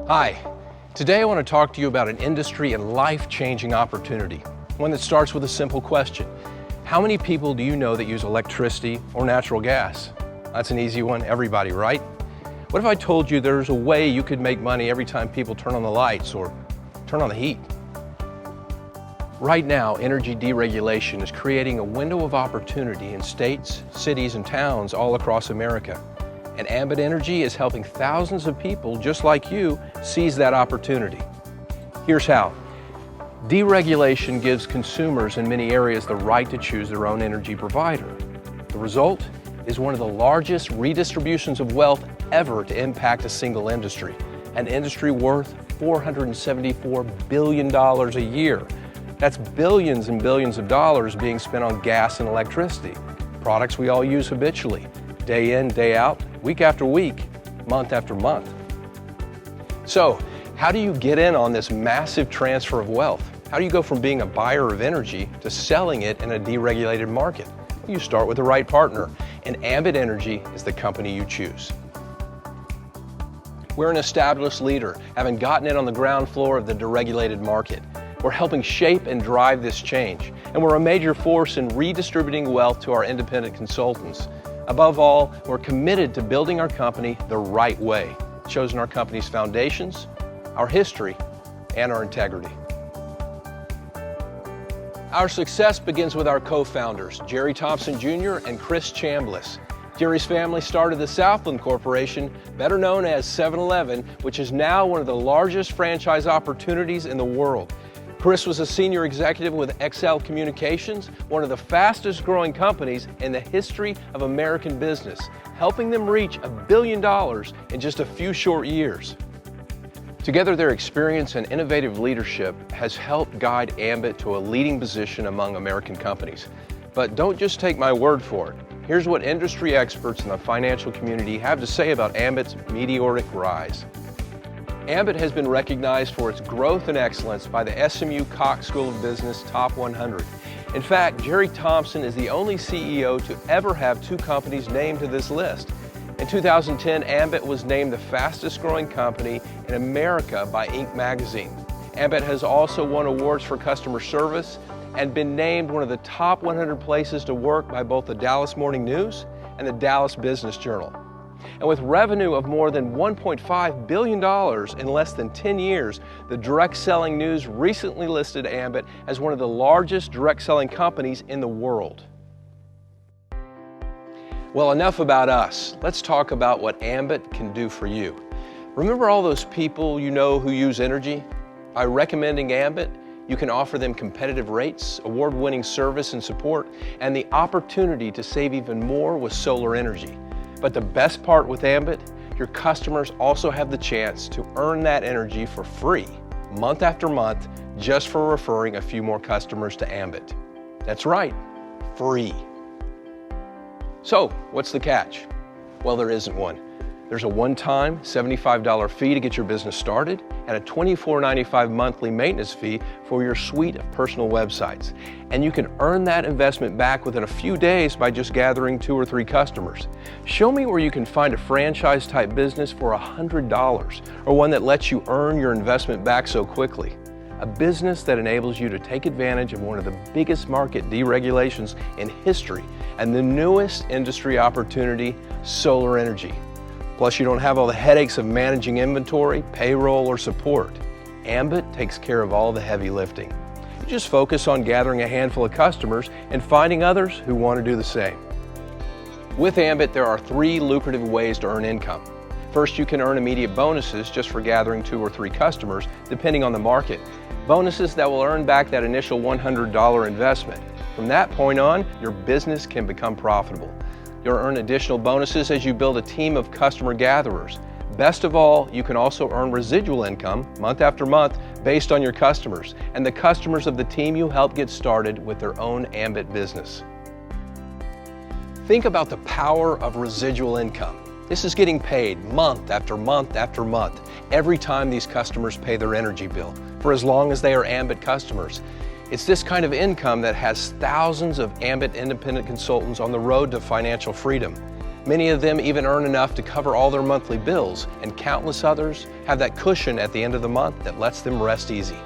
Hi, today I want to talk to you about an industry and life-changing opportunity, one that starts with a simple question. How many people do you know that use electricity or natural gas? That's an easy one, everybody, right? What if I told you there's a way you could make money every time people turn on the lights or turn on the heat? Right now, energy deregulation is creating a window of opportunity in states, cities, and towns all across America. And Ambit Energy is helping thousands of people just like you seize that opportunity. Here's how. Deregulation gives consumers in many areas the right to choose their own energy provider. The result is one of the largest redistributions of wealth ever to impact a single industry, an industry worth $474 billion a year. That's billions and billions of dollars being spent on gas and electricity, products we all use habitually, day in, day out, week after week, month after month. So, how do you get in on this massive transfer of wealth? How do you go from being a buyer of energy to selling it in a deregulated market? Well, you start with the right partner, and Ambit Energy is the company you choose. We're an established leader, having gotten in on the ground floor of the deregulated market. We're helping shape and drive this change, and we're a major force in redistributing wealth to our independent consultants. Above all, we're committed to building our company the right way, chosen our company's foundations, our history, and our integrity. Our success begins with our co-founders, Jerry Thompson Jr. and Chris Chambliss. Jerry's family started the Southland Corporation, better known as 7-Eleven, which is now one of the largest franchise opportunities in the world. Chris was a senior executive with XL Communications, one of the fastest growing companies in the history of American business, helping them reach $1 billion in just a few short years. Together, their experience and innovative leadership has helped guide Ambit to a leading position among American companies. But don't just take my word for it. Here's what industry experts in the financial community have to say about Ambit's meteoric rise. Ambit has been recognized for its growth and excellence by the SMU Cox School of Business Top 100. In fact, Jerry Thompson is the only CEO to ever have two companies named to this list. In 2010, Ambit was named the fastest growing company in America by Inc. magazine. Ambit has also won awards for customer service and been named one of the top 100 places to work by both the Dallas Morning News and the Dallas Business Journal. And with revenue of more than $1.5 billion in less than 10 years, the Direct Selling News recently listed Ambit as one of the largest direct selling companies in the world. Well, enough about us. Let's talk about what Ambit can do for you. Remember all those people you know who use energy? By recommending Ambit, you can offer them competitive rates, award-winning service and support, and the opportunity to save even more with solar energy. But the best part with Ambit, your customers also have the chance to earn that energy for free, month after month, just for referring a few more customers to Ambit. That's right, free. So, what's the catch? Well, there isn't one. There's a one-time $75 fee to get your business started and a $24.95 monthly maintenance fee for your suite of personal websites. And you can earn that investment back within a few days by just gathering 2 or 3 customers. Show me where you can find a franchise-type business for $100 or one that lets you earn your investment back so quickly. A business that enables you to take advantage of one of the biggest market deregulations in history and the newest industry opportunity, solar energy. Plus, you don't have all the headaches of managing inventory, payroll, or support. Ambit takes care of all the heavy lifting. You just focus on gathering a handful of customers and finding others who want to do the same. With Ambit, there are 3 lucrative ways to earn income. First, you can earn immediate bonuses just for gathering 2 or 3 customers, depending on the market. Bonuses that will earn back that initial $100 investment. From that point on, your business can become profitable. You'll earn additional bonuses as you build a team of customer gatherers. Best of all, you can also earn residual income month after month based on your customers and the customers of the team you help get started with their own Ambit business. Think about the power of residual income. This is getting paid month after month after month, every time these customers pay their energy bill, for as long as they are Ambit customers. It's this kind of income that has thousands of Ambit independent consultants on the road to financial freedom. Many of them even earn enough to cover all their monthly bills, and countless others have that cushion at the end of the month that lets them rest easy.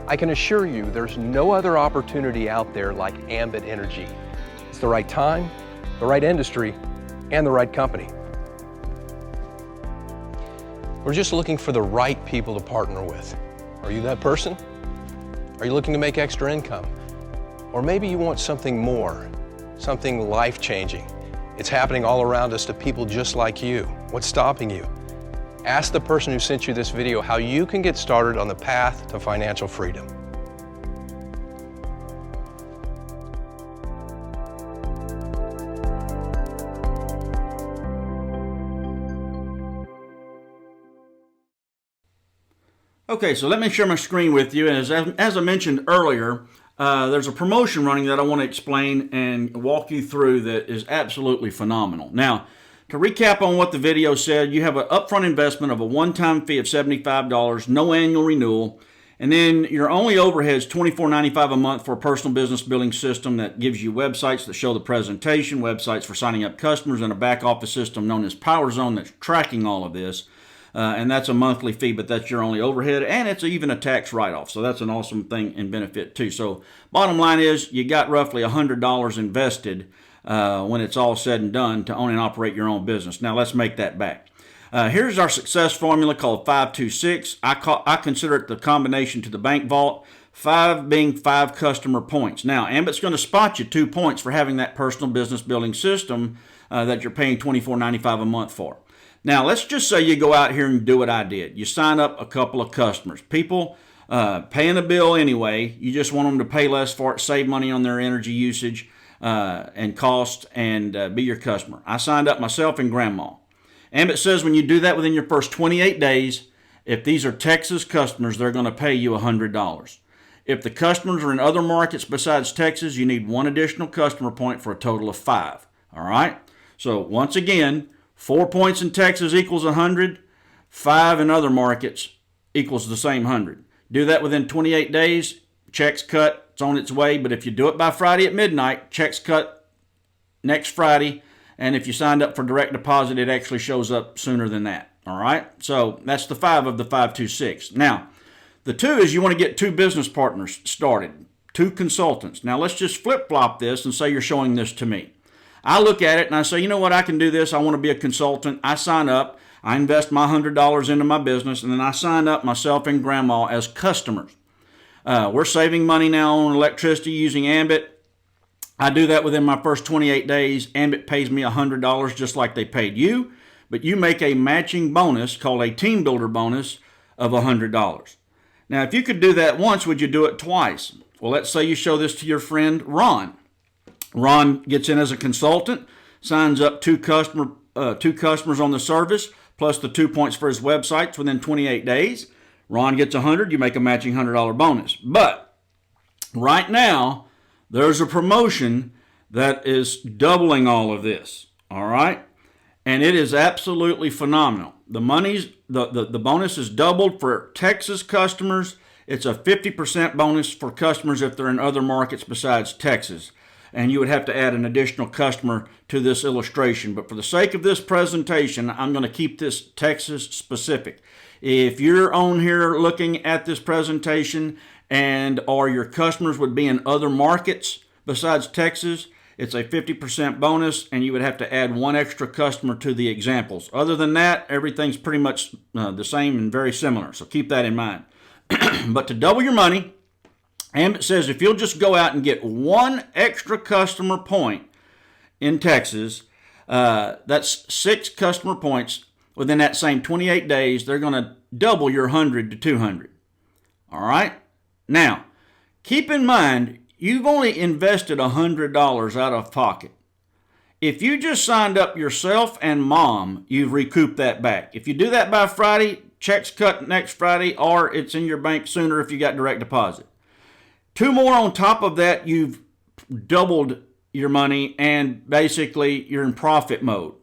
I can assure you there's no other opportunity out there like Ambit Energy. It's the right time, the right industry, and the right company. We're just looking for the right people to partner with. Are you that person? Are you looking to make extra income? Or maybe you want something more, something life-changing. It's happening all around us to people just like you. What's stopping you? Ask the person who sent you this video how you can get started on the path to financial freedom. Okay, so let me share my screen with you. As I mentioned earlier, there's a promotion running that I want to explain and walk you through that is absolutely phenomenal. Now, to recap on what the video said, you have an upfront investment of a one-time fee of $75, no annual renewal, and then your only overhead is $24.95 a month for a personal business building system that gives you websites that show the presentation, websites for signing up customers, and a back office system known as PowerZone that's tracking all of this. And that's a monthly fee, but that's your only overhead, and it's even a tax write-off. So that's an awesome thing and benefit too. So bottom line is you got roughly $100 invested when it's all said and done to own and operate your own business. Now let's make that back. Here's our success formula called 526. I consider it the combination to the bank vault. 5 being 5 customer points. Now, Ambit's going to spot you 2 points for having that personal business building system that you're paying $24.95 a month for. Now, let's just say you go out here and do what I did. You sign up a couple of customers. People paying a bill anyway. You just want them to pay less for it, save money on their energy usage and cost, and be your customer. I signed up myself and Grandma. Ambit says when you do that within your first 28 days, if these are Texas customers, they're going to pay you $100. If the customers are in other markets besides Texas, you need 1 additional customer point for a total of 5. All right? So once again, 4 points in Texas equals 100. 5 in other markets equals the same 100. Do that within 28 days, check's cut, it's on its way. But if you do it by Friday at midnight, check's cut next Friday. And if you signed up for direct deposit, it actually shows up sooner than that. All right? So that's the 5 of the 526. Now, the 2 is you want to get 2 business partners started, 2 consultants. Now, let's just flip-flop this and say you're showing this to me. I look at it and I say, you know what, I can do this. I want to be a consultant. I sign up. I invest my $100 into my business, and then I sign up myself and Grandma as customers. We're saving money now on electricity using Ambit. I do that within my first 28 days. Ambit pays me $100 just like they paid you, but you make a matching bonus called a team builder bonus of $100. Now, if you could do that once, would you do it twice? Well, let's say you show this to your friend Ron. Ron gets in as a consultant, signs up 2 customers on the service, plus the 2 points for his websites within 28 days. Ron gets $100, you make a matching $100 bonus. But right now, there's a promotion that is doubling all of this, all right? And it is absolutely phenomenal. The bonus is doubled for Texas customers. It's a 50% bonus for customers if they're in other markets besides Texas. And you would have to add an additional customer to this illustration. But for the sake of this presentation, I'm going to keep this Texas specific. If you're on here looking at this presentation or your customers would be in other markets besides Texas, it's a 50% bonus, and you would have to add 1 extra customer to the examples. Other than that, everything's pretty much the same and very similar, so keep that in mind. But to double your money, Ambit says if you'll just go out and get 1 extra customer point in Texas, that's 6 customer points within that same 28 days, they're going to double your 100 to 200. All right? Now, keep in mind, you've only invested $100 out of pocket. If you just signed up yourself and Mom, you've recouped that back. If you do that by Friday, check's cut next Friday, or it's in your bank sooner if you got direct deposit. 2 more on top of that, you've doubled your money, and basically you're in profit mode.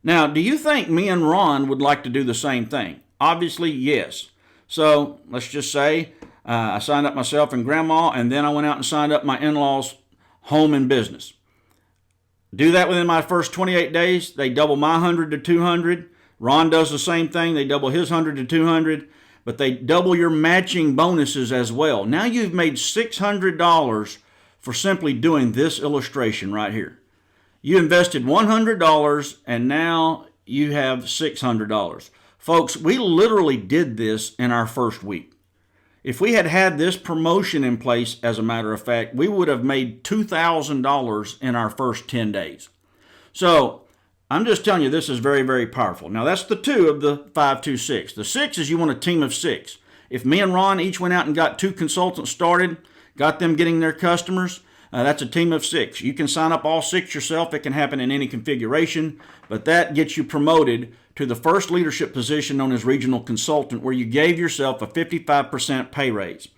Now, do you think me and Ron would like to do the same thing? Obviously, yes. So let's just say I signed up myself and Grandma, and then I went out and signed up my in-laws' home and business. Do that within my first 28 days. They double my 100 to 200. Ron does the same thing. They double his 100 to 200, but they double your matching bonuses as well. Now you've made $600 for simply doing this illustration right here. You invested $100 and now you have $600. Folks, we literally did this in our first week. If we had had this promotion in place, as a matter of fact, we would have made $2,000 in our first 10 days. So I'm just telling you, this is very, very powerful. Now, that's the 2 of the 526. The 6 is you want a team of 6. If me and Ron each went out and got 2 consultants started, got them getting their customers, that's a team of 6. You can sign up all 6 yourself. It can happen in any configuration, but that gets you promoted to the first leadership position known as regional consultant, where you gave yourself a 55% pay raise.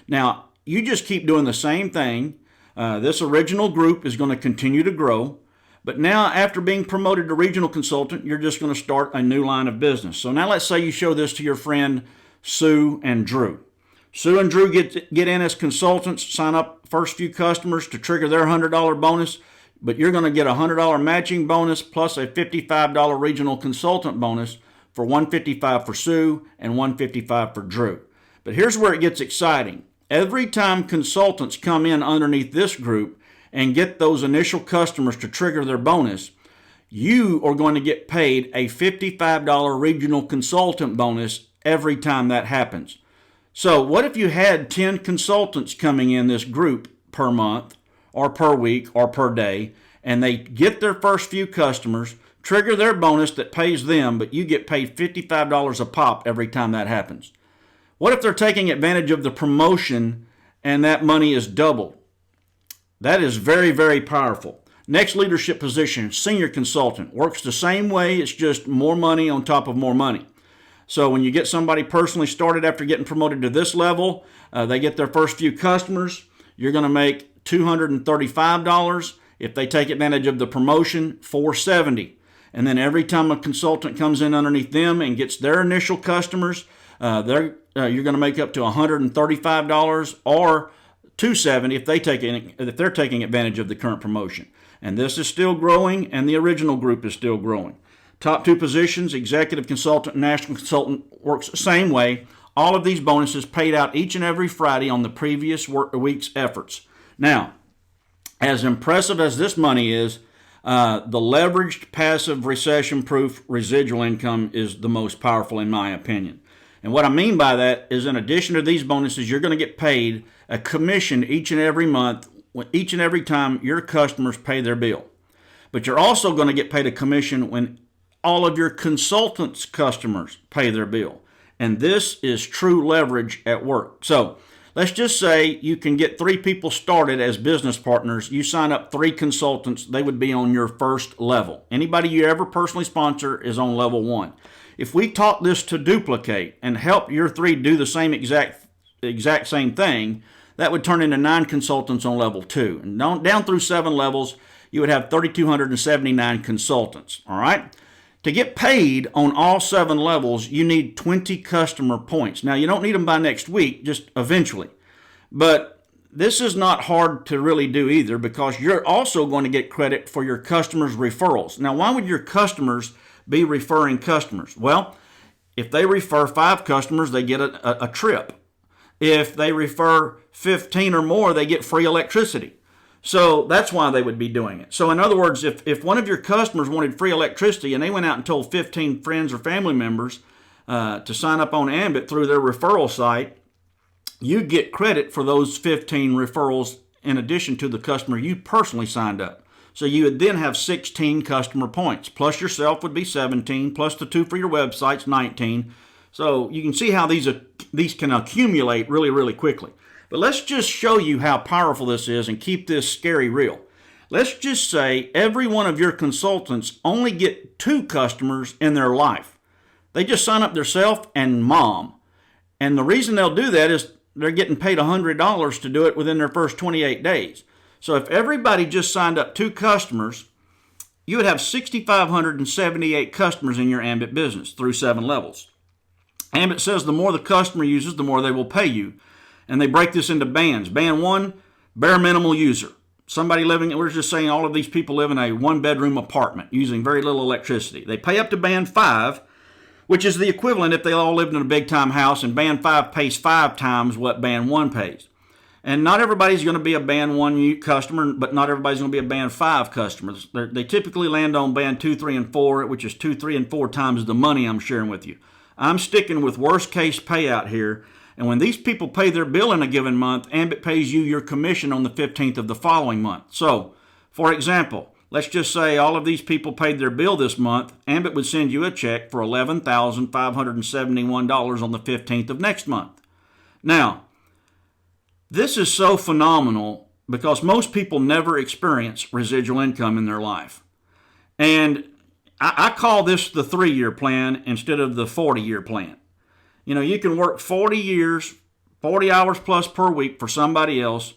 Now, you just keep doing the same thing. This original group is going to continue to grow, but now after being promoted to regional consultant, you're just going to start a new line of business. So now let's say you show this to your friend Sue and Drew. Sue and Drew get in as consultants, sign up first few customers to trigger their $100 bonus, but you're going to get a $100 matching bonus plus a $55 regional consultant bonus for $155 for Sue and $155 for Drew. But here's where it gets exciting. Every time consultants come in underneath this group and get those initial customers to trigger their bonus, you are going to get paid a $55 regional consultant bonus every time that happens. So what if you had 10 consultants coming in this group per month or per week or per day, and they get their first few customers, trigger their bonus that pays them, but you get paid $55 a pop every time that happens? What if they're taking advantage of the promotion and that money is doubled? That is very, very powerful. Next leadership position, senior consultant. Works the same way, it's just more money on top of more money. So when you get somebody personally started after getting promoted to this level, they get their first few customers, you're going to make $235. If they take advantage of the promotion, $470. And then every time a consultant comes in underneath them and gets their initial customers, you're going to make up to $135 or $270 if they're taking advantage of the current promotion. And this is still growing, and the original group is still growing. Top 2 positions, executive consultant and national consultant, works the same way. All of these bonuses paid out each and every Friday on the previous week's efforts. Now, as impressive as this money is, the leveraged, passive, recession-proof residual income is the most powerful in my opinion. And what I mean by that is, in addition to these bonuses, you're going to get paid a commission each and every month, each and every time your customers pay their bill. But you're also going to get paid a commission when all of your consultants' customers pay their bill. And this is true leverage at work. So let's just say you can get 3 people started as business partners. You sign up 3 consultants, they would be on your first level. Anybody you ever personally sponsor is on level 1. If we taught this to duplicate and help your 3 do the same exact same thing, that would turn into 9 consultants on level 2. And down through 7 levels, you would have 3,279 consultants. All right? To get paid on all 7 levels, you need 20 customer points. Now, you don't need them by next week, just eventually. But this is not hard to really do either, because you're also going to get credit for your customers' referrals. Now, why would your customers be referring customers? Well, if they refer 5 customers, they get a trip. If they refer 15 or more, they get free electricity. So that's why they would be doing it. So in other words, if one of your customers wanted free electricity and they went out and told 15 friends or family members to sign up on Ambit through their referral site, you get credit for those 15 referrals in addition to the customer you personally signed up. So you would then have 16 customer points, plus yourself would be 17, plus the 2 for your websites, 19. So you can see how these can accumulate really, really quickly. But let's just show you how powerful this is and keep this scary real. Let's just say every one of your consultants only get 2 customers in their life. They just sign up themselves and mom. And the reason they'll do that is they're getting paid $100 to do it within their first 28 days. So if everybody just signed up 2 customers, you would have 6,578 customers in your Ambit business through 7 levels. Ambit says the more the customer uses, the more they will pay you. And they break this into bands. Band 1, bare minimal user. somebody living, we're just saying all of these people live in a one-bedroom apartment using very little electricity. They pay up to band 5, which is the equivalent if they all lived in a big-time house, and band 5 pays 5 times what band 1 pays. And not everybody's going to be a band 1 customer, but not everybody's going to be a band 5 customer. They typically land on band 2, 3, and 4, which is 2, 3, and 4 times the money I'm sharing with you. I'm sticking with worst case payout here. And when these people pay their bill in a given month, Ambit pays you your commission on the 15th of the following month. So, for example, let's just say all of these people paid their bill this month. Ambit would send you a check for $11,571 on the 15th of next month. Now, this is so phenomenal because most people never experience residual income in their life. And I call this the 3-year plan instead of the 40-year plan. You know, you can work 40 years, 40 hours plus per week for somebody else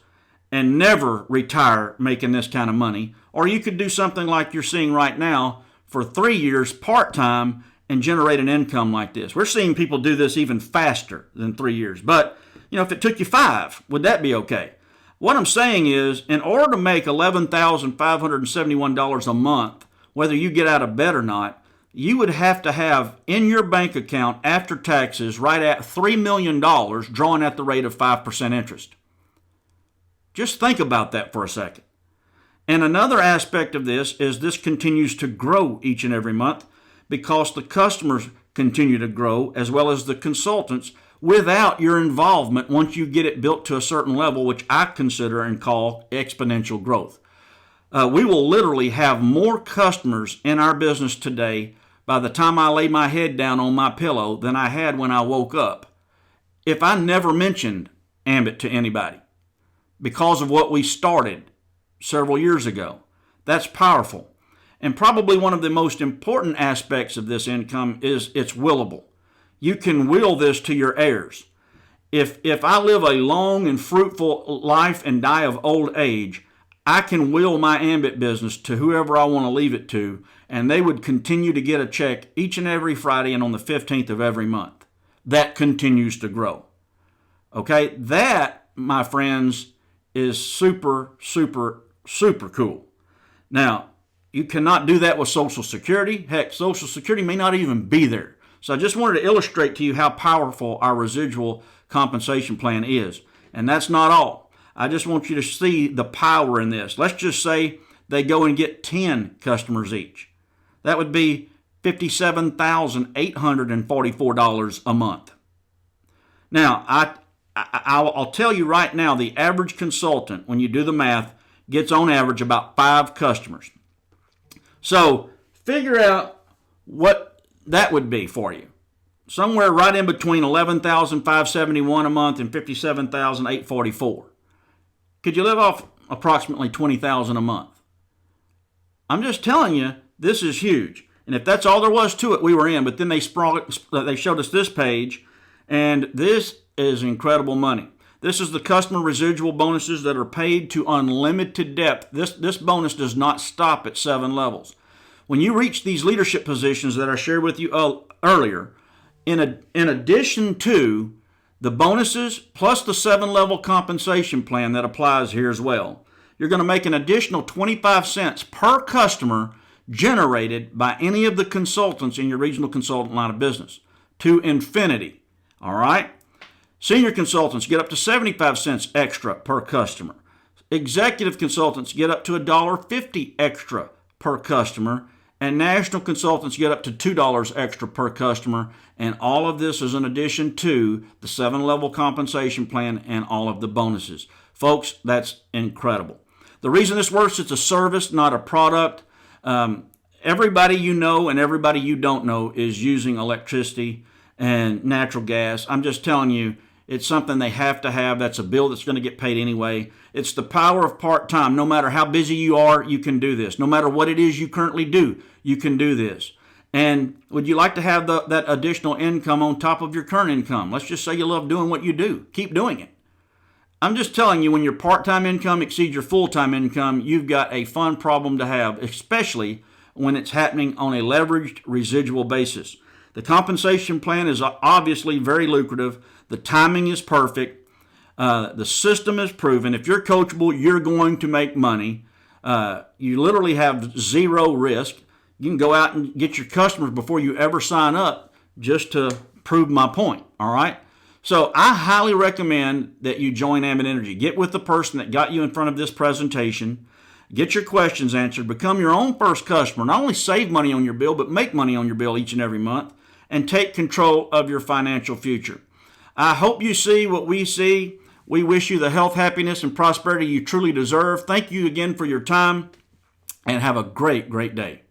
and never retire making this kind of money. Or you could do something like you're seeing right now for 3 years part-time and generate an income like this. We're seeing people do this even faster than 3 years. But, you know, if it took you 5, would that be okay? What I'm saying is, in order to make $11,571 a month, whether you get out of bed or not, you would have to have in your bank account after taxes right at $3 million drawn at the rate of 5% interest. Just think about that for a second. And another aspect of this is this continues to grow each and every month because the customers continue to grow as well as the consultants without your involvement once you get it built to a certain level, which I consider and call exponential growth. We will literally have more customers in our business today by the time I lay my head down on my pillow than I had when I woke up if I never mentioned Ambit to anybody because of what we started several years ago. That's powerful. And probably one of the most important aspects of this income is it's willable. You can will this to your heirs. If I live a long and fruitful life and die of old age, I can will my Ambit business to whoever I want to leave it to, and they would continue to get a check each and every Friday and on the 15th of every month. That continues to grow. Okay, that, my friends, is super, super, super cool. Now, you cannot do that with Social Security. Heck, Social Security may not even be there. So I just wanted to illustrate to you how powerful our residual compensation plan is. And that's not all. I just want you to see the power in this. Let's just say they go and get 10 customers each. That would be $57,844 a month. Now, I'll tell you right now, the average consultant, when you do the math, gets on average about 5 customers. So figure out what that would be for you. Somewhere right in between $11,571 a month and $57,844. Could you live off approximately $20,000 a month? I'm just telling you, this is huge. And if that's all there was to it, we were in. But then they showed us this page, and this is incredible money. This is the customer residual bonuses that are paid to unlimited depth. This bonus does not stop at 7 levels. When you reach these leadership positions that I shared with you earlier, in addition to the bonuses plus the 7-level compensation plan that applies here as well, you're going to make an additional 25 cents per customer generated by any of the consultants in your regional consultant line of business to infinity. All right? Senior consultants get up to 75 cents extra per customer. Executive consultants get up to $1.50 extra per customer. And national consultants get up to $2 extra per customer. And all of this is in addition to the 7-level compensation plan and all of the bonuses. Folks, that's incredible. The reason this works, it's a service, not a product. Everybody you know and everybody you don't know is using electricity and natural gas. I'm just telling you, it's something they have to have. That's a bill that's going to get paid anyway. It's the power of part-time. No matter how busy you are, you can do this. No matter what it is you currently do, you can do this. And would you like to have that additional income on top of your current income? Let's just say you love doing what you do. Keep doing it. I'm just telling you, when your part-time income exceeds your full-time income, you've got a fun problem to have, especially when it's happening on a leveraged residual basis. The compensation plan is obviously very lucrative. The timing is perfect. The system is proven. If you're coachable, you're going to make money. You literally have zero risk. You can go out and get your customers before you ever sign up, just to prove my point, all right? So I highly recommend that you join Ambit Energy. Get with the person that got you in front of this presentation. Get your questions answered. Become your own first customer. Not only save money on your bill, but make money on your bill each and every month, and take control of your financial future. I hope you see what we see. We wish you the health, happiness, and prosperity you truly deserve. Thank you again for your time, and have a great, great day.